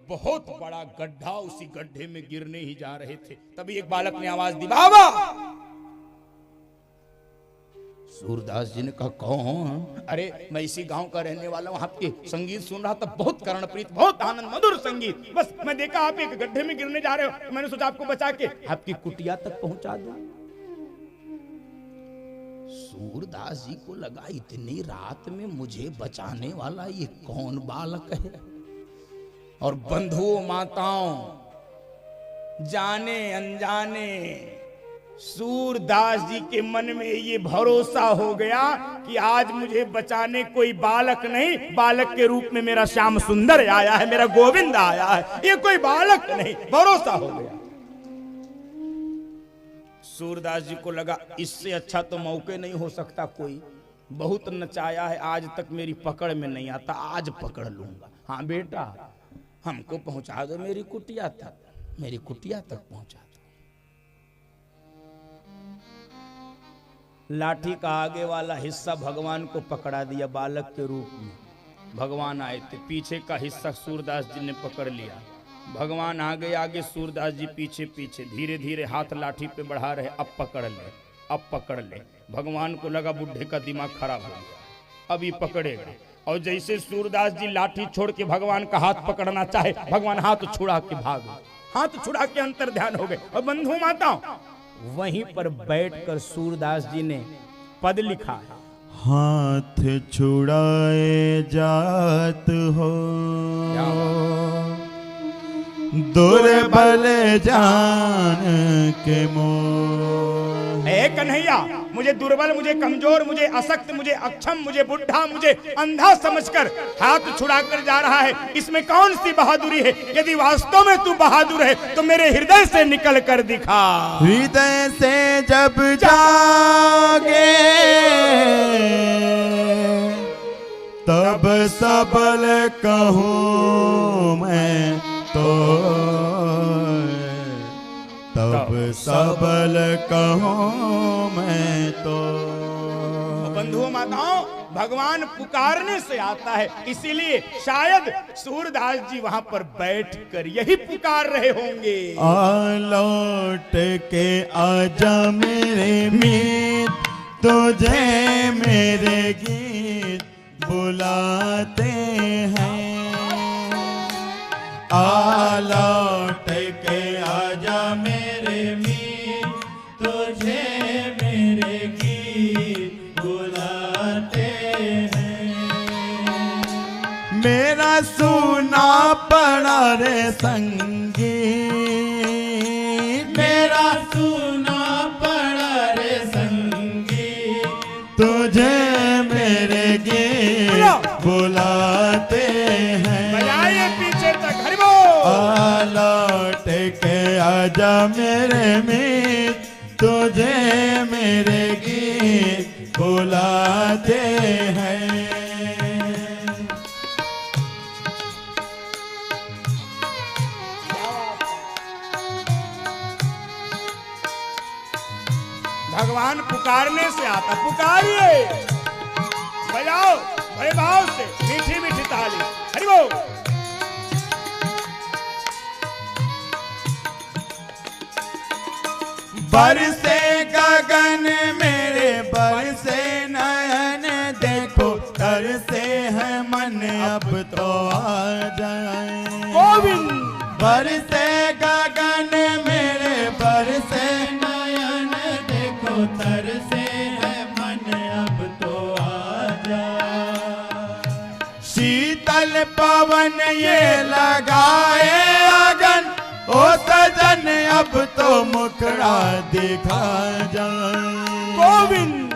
बहुत बड़ा गड्ढा, उसी गड्ढे में गिरने ही जा रहे थे, तभी एक बालक ने आवाज दी, बाबा। सूरदास जी ने कहा, कौन? अरे मैं इसी गांव का रहने वाला हूं, आपके संगीत सुन रहा था, बहुत कर्णप्रीत, बहुत आनंद मधुर संगीत। बस मैं देखा आप एक गड्ढे में गिरने जा रहे हो, तो मैंने सोचा आपको बचा के आपकी कुटिया तक पहुंचा दूं। सूरदास जी को लगा, इतनी रात में मुझे बचाने वाला ये कौन बालक है। और बंधुओं माताओं, जाने अनजाने सूरदास जी के मन में ये भरोसा हो गया कि आज मुझे बचाने कोई बालक नहीं, बालक के रूप में मेरा श्याम सुंदर आया है, मेरा गोविंद आया है, ये कोई बालक नहीं, भरोसा हो गया। सूरदास जी को लगा, इससे अच्छा तो मौके नहीं हो सकता कोई, बहुत नचाया है, आज तक मेरी पकड़ में नहीं आता, आज पकड़ लूंगा। हाँ बेटा, हमको पहुंचा दो मेरी कुटिया तक, मेरी कुटिया तक पहुंचा दो। लाठी का आगे वाला हिस्सा भगवान को पकड़ा दिया बालक के रूप में। भगवान आए थे, पीछे का हिस्सा सूरदास जी ने पकड़ लिया। भगवान आगे आगे, सूरदास जी पीछे पीछे, धीरे धीरे हाथ लाठी पे बढ़ा रहे, अब पकड़ ले, अब पकड़ ले। भगवान को लगा बुढ़े का दिमाग खराब हो गया, अभी पकड़ेगा। और जैसे सूरदास जी लाठी छोड़ के भगवान का हाथ पकड़ना चाहे, भगवान हाथ छुड़ा के भाग गए, हाथ छुड़ा के अंतर ध्यान हो गए। और बंधु माताओं, वहीं पर बैठकर सूरदास जी ने पद लिखा है, हाथ छुड़ाए जात हो दुर्बल जान के मोह। ए कन्हैया, मुझे दुर्बल, मुझे कमजोर, मुझे असक्त, मुझे अक्षम, मुझे बुढ़ा, मुझे अंधा समझकर हाथ छुड़ाकर जा रहा है, इसमें कौन सी बहादुरी है? यदि वास्तव में तू बहादुर है तो मेरे हृदय से निकल कर दिखा। हृदय से जब जागे तब सबल कहूँ मैं तो, तब सबल कहूँ मैं तो। बंधुओं माताओं, भगवान पुकारने से आता है, इसीलिए शायद सूरदास जी वहां पर बैठकर यही पुकार रहे होंगे, आ लौट के आजा मेरे मीत, तुझे मेरे गीत बुलाते हैं। आ लौट के आजा मेरे मीत, तुझे मेरे गीत बुलाते हैं। मेरा सुना पड़ा रे संगीत, मेरा सुना पड़ा रे संगीत, तुझे मेरे गीत बुलाते हैं। बजाइए पीछे तक, हरि बोल। आ लौट के आजा मेरे मीत, तुझे मेरे गीत बुलाते हैं। भगवान पुकारने से आता, पुकारिए, बजाओ बड़े भाव से, मीठी मीठी ताली, हरि बोल। बरसे गगन मेरे बरसे नयन, देखो तरसे है मन अब तो आ जाए गोविंद। बरसे गगन मेरे बरसे नयन, देखो तरसे है मन अब तो आ जाए। शीतल पवन ये लगाए आंगन, ओ सजन अब तो मुखड़ा दिखा जाए गोविंद।